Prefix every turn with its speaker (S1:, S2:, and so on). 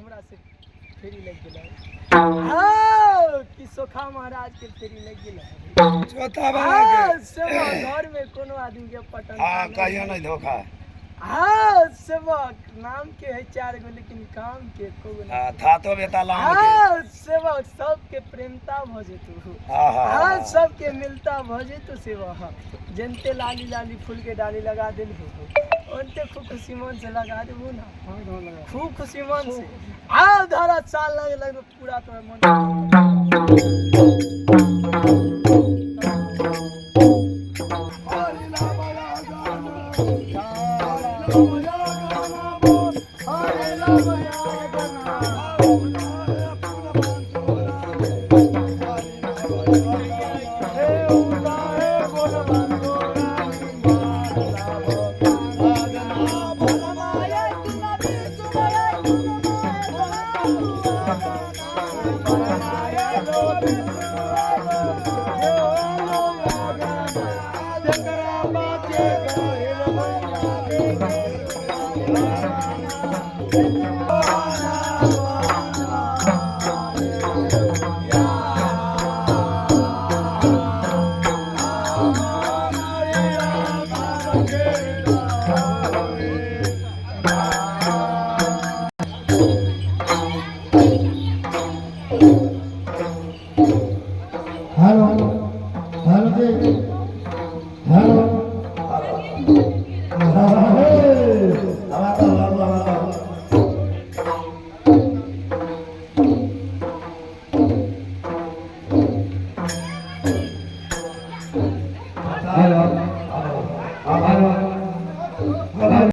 S1: हमरा से फेरी लग गेला हां कि सोखा महाराज के फेरी लग गेला
S2: चौथा बाबा के
S1: सेवा घर में कोनो आदमी के पटन
S2: हां कहियो नहीं धोखा
S1: हाँ सेवक नाम के है 4 गो लेकिन काम के एको गो
S2: हां था तो बेटा लाम के
S1: हाँ सेवक सबके प्रेमता भजे तू हाँ सबके मिलता भजे तो सेवा हाँ जनते लाली लाली फूल के डाली लगा दिल हो उनते खूब खुशी मन से लगा देबू ना खूब खुशी मन से हाँ धरा साल लग पूरा तो मन Oh